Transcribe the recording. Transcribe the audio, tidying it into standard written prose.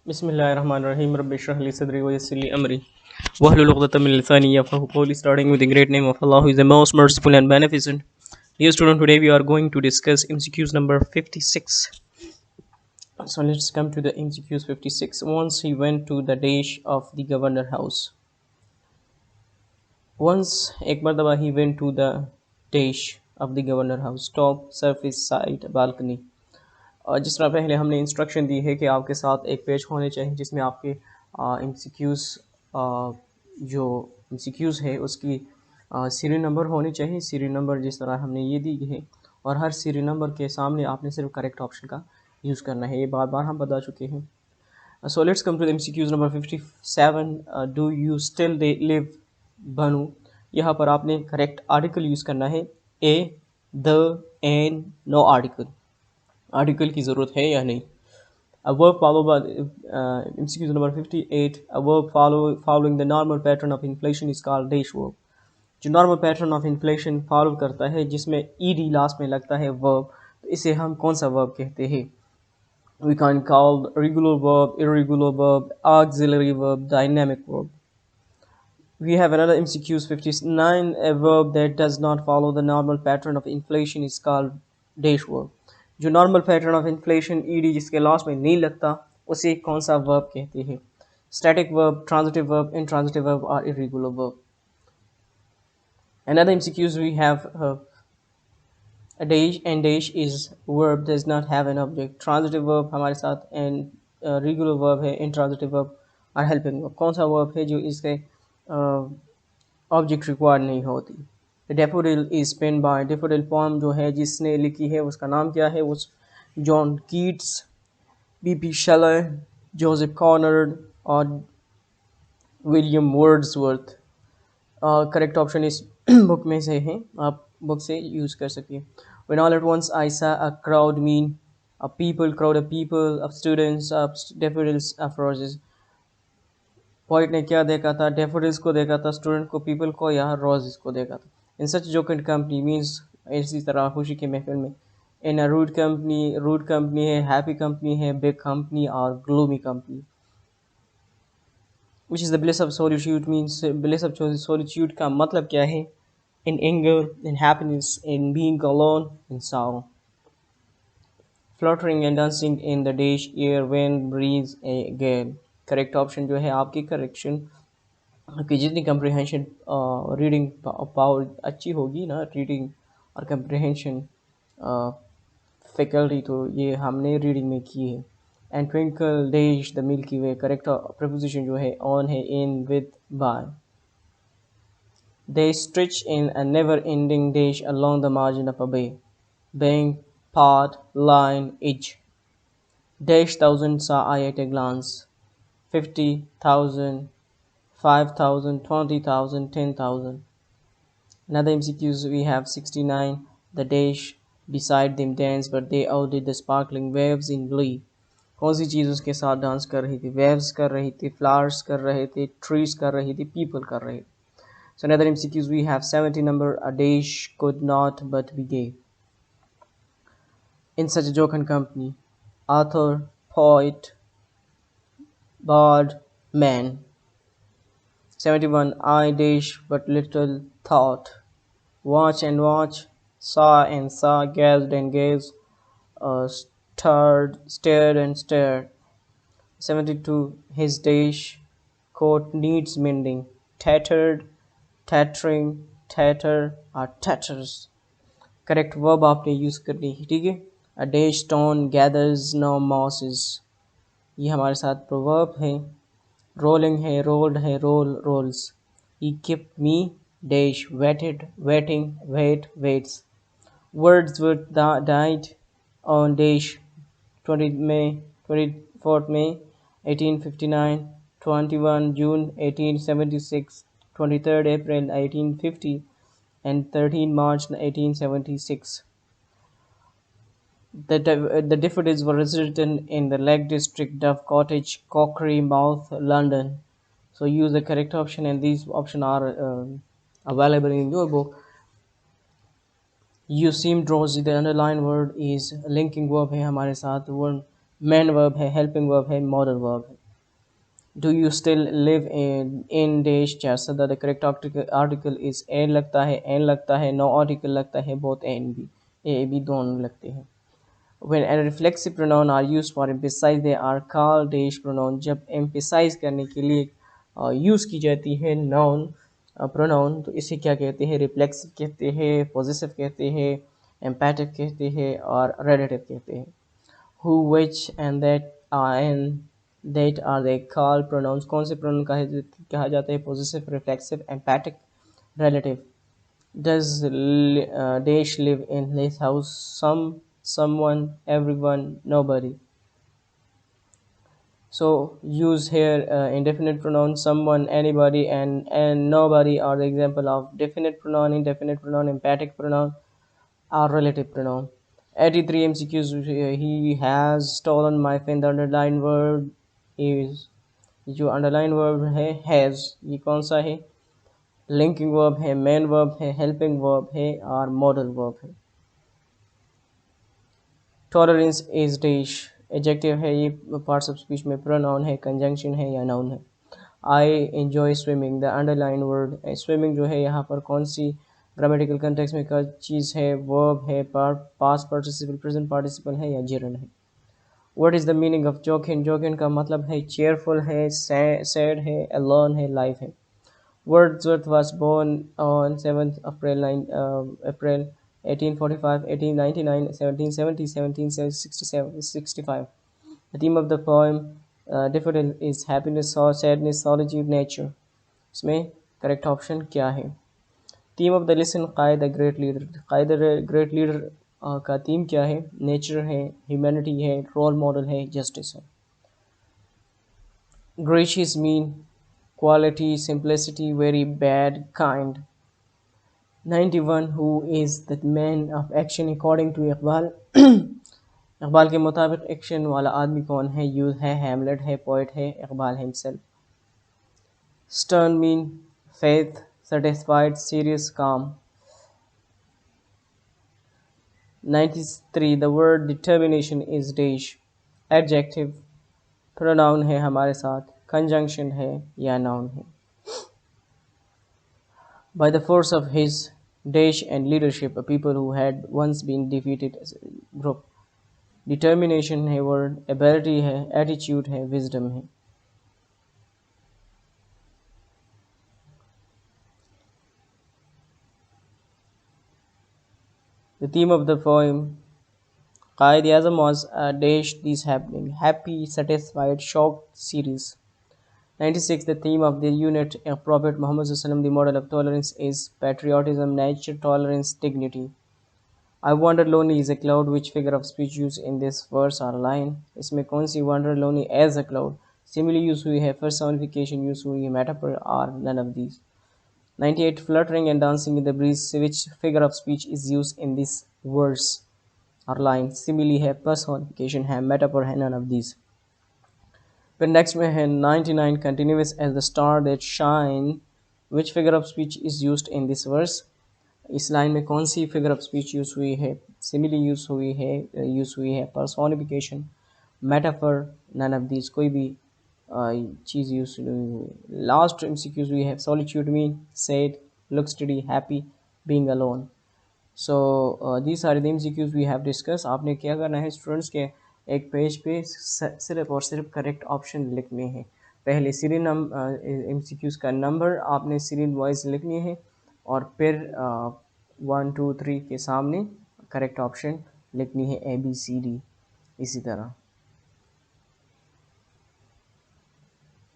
Bismillahirrahmanirrahim. Rabbi shrah li sadri wa yassir li amri wahlul 'uqdatam min lisani yafqahu qawli. Starting with the great name of Allah, who is the most merciful and beneficent. Dear student, today we are going to discuss MCQs number 56. So let's come to the MCQs 56. Once he went to the dash of the governor house. Once एक मरतबा he went to the dash of the governor house. Top surface side balcony. और जिस तरह पहले हमने instruction दी है कि आपके साथ एक पेज होने चाहिए जिसमें आपके एमसीक्यूज़ जो एमसीक्यूज़ है उसकी सीरियल नंबर होनी चाहिए। सीरियल नंबर जिस तरह हमने ये दी है और हर सीरियल नंबर के सामने आपने सिर्फ करेक्ट ऑप्शन का यूज़ करना है। ये बार बार हम बता चुके हैं। So let's come to the MCQs number 57। Do you still live बनू। यहाँ पर आपने करेक्ट आर्टिकल यूज़ करना है। A, the, an, no article. Article की ज़रूरत है या नहीं। A verb followed by MCQ number 58. A verb following the normal pattern of inflation is called dash verb. जो normal pattern of inflation follow करता है जिसमें ed लास्ट में लगता है verb, तो इसे हम कौन सा verb कहते हैं? We can call regular verb, irregular verb, auxiliary verb, dynamic verb. We have another MCQs 59. A verb that does not follow the normal pattern of inflation is called dash verb. जो normal pattern of inflation ED जिसके last में नहीं लगता उसे कौन सा verb कहते हैं? Static verb, transitive verb, intransitive verb और irregular verb. Another MCQs we have a dash and dash is verb does not have an object. Transitive verb हमारे साथ and regular verb है, intransitive verb और helping verb. कौन सा verb है जो इसके ऑब्जेक्ट रिक्वायर्ड नहीं होती? Daffodil is pen by. Daffodil poem जो है जिसने लिखी है उसका नाम क्या है? उस John Keats, B Shelley, Joseph Conrad और विलियम वर्ड्सवर्थ। करेक्ट ऑप्शन इस बुक में से है, आप बुक से यूज़ कर सकिए। When all at once I saw a crowd mean a people, crowd of people, of students, of daffodils, of roses. Poet ने क्या देखा था? डेफोडिल्स को देखा था, स्टूडेंट को, पीपल को या रोजेस को देखा था। इन सच जोकेंट कंपनी मीन्स इसी तरह खुशी के महफिल में। इन अ रूड कंपनी है, हैप्पी कंपनी है, बिग कंपनी और gloomy company. Which is the bliss of solitude means bliss of solitude का मतलब क्या है? In anger, in happiness, in being alone, in sorrow. Fluttering and dancing in the dash air when breeze a gale. Correct option जो है आपकी correction कि जितनी comprehension reading power अच्छी होगी ना, रीडिंग और कंप्रिहेंशन फैकल्टी, तो ये हमने रीडिंग में की है। And twinkle dash the Milky Way. Correct preposition जो है ऑन है, in, with, by. They stretch in a never ending dash along the margin of a bay. Bank, path, line, edge. Dash thousand saw I at a glance. 50,000, 5,000, 20,000, 10,000. Another MCQs we have 69. The dash beside them danced but they outdid the sparkling waves in glee. कौन सी चीज़ उसके साथ dance कर रही थी? Waves कर रही थी, flowers कर रहे थे, ट्रीज कर रही थी, पीपल कर रहे थे। So another MCQs we have 70 number. A dash could not but be gay. In such a jocund company. Author, poet, bard, man. 71. I dash but little thought. Watch and watch, saw and saw, gazed and gazed, stared and stared. 72. His dash coat needs mending. Tattered, tattering, tatter or tatters. Correct verb आपने use करनी है, ठीक है। A day stone gathers no mosses, ये हमारे साथ proverb है। Rolling है, रोल्ड है, rolls. He keep me dash waited, waiting, waits. Wordsworth died on dash 20 May 24th May 1859, 21 June 1876, 23rd April 1850 and 13 March 1876. The daffodils were resident in the Lake District, Dove Cottage, Cockery Mouth, London. So use the correct option, and these options are available in your book. You seemed rosy. The underlined word is linking verb है हमारे साथ। One main verb है, helping verb है, modal verb है। Do you still live in देश जैसा the correct article is an लगता है, एन लगता है, नो आर्टिकल लगता है, both and B, A B दोनों लगते हैं। When a reflexive pronoun are used for emphasize they are called dash pronoun। जब emphasize करने के लिए यूज़ की जाती है noun pronoun तो इसे क्या कहते हैं? reflexive कहते हैं, possessive कहते हैं, emphatic कहते हैं और relative कहते हैं। who, which and that are they called pronouns। कौन से pronoun कहा जाता है? possessive, reflexive, emphatic, relative। does Dash live in his house? Someone, everyone, nobody. So use here indefinite pronoun someone, anybody, and nobody are the example of definite pronoun, indefinite pronoun, emphatic pronoun, or relative pronoun. 83 MCQs. He has stolen my pen। The underlined word is, जो underlined word है has, ये कौन सा है? Linking verb है, main verb है, helping verb है और मॉडल वर्ब है। टॉलरेंस इज डिश एडजेक्टिव है, ये पार्ट्स ऑफ स्पीच में प्रोनाउन है, कंजंक्शन है या नाउन है। I enjoy swimming. The underline word swimming जो है यहाँ पर कौन सी ग्रामेटिकल कंटेक्स्ट में क्या चीज़ है? वर्ब है, पास्ट पार्टिसिपल, प्रेजेंट पार्टिसिपल है या जिरन है। What is the meaning of Joaquin? Joaquin का मतलब है चेयरफुल है, सैड है, अलोन है, लाइफ है। Wordsworth was born on 7th April 1845, 1899, 1770, 1767, 65. The theme of the poem Daffodil is happiness, sadness, solitude, nature। इसमें करेक्ट ऑप्शन क्या है? Theme of the lesson Quaid the great leader. Quaid great leader का theme क्या है? Nature है, humanity है, role model है, justice है। Gracious mean quality, simplicity, very bad, kind। 91 Who is the man of action according to Iqbal? Iqbal के मुताबिक action वाला आदमी कौन है? यूथ है, हैमलेट है, पोइट है, Iqbal himself. Stern mean faith, satisfied, serious, calm। 93 The word determination is dash adjective, pronoun है हमारे साथ, conjunction है या noun है। By the force of his dash and leadership, a people who had once been defeated as a group। determination है word, ability है, attitude है, wisdom है। The theme of the poem Qaid-e-Azam was a dash this happening, happy, satisfied, shocked, serious। 96 The theme of the unit of Prophet Muhammad SAW, the model of tolerance is patriotism, nature, tolerance, dignity। I wander lonely is a cloud, which figure of speech used in this verse or line? इसमें कौन सी wander lonely as a cloud simile use हुई है, personification use हुई है, metaphor or none of these। 98 Fluttering and dancing in the breeze, which figure of speech is used in this verse or line? simile है, personification है, metaphor है, none of these। फिर next में है 99 Continuous as the star that shine, which figure of speech is used in this verse? इस line में कौन सी फिगर ऑफ स्पीच यूज़ हुई है? सिमिली यूज़ हुई है, personification, metaphor, none of these, कोई भी चीज़ यूज़ नहीं हुई। लास्ट एमसीक्यूज हुई है solitude mean sad, look study, happy, being alone. So these are the MCQs we have discuss. आपने क्या करना है स्टूडेंट्स के एक पेज पे सिर्फ और सिर्फ करेक्ट ऑप्शन लिखने हैं। पहले सीरियल एमसीक्यूज का नंबर आपने सीरियल वाइज लिखनी है और फिर 1 2 3 के सामने करेक्ट ऑप्शन लिखनी है, ए बी सी डी, इसी तरह।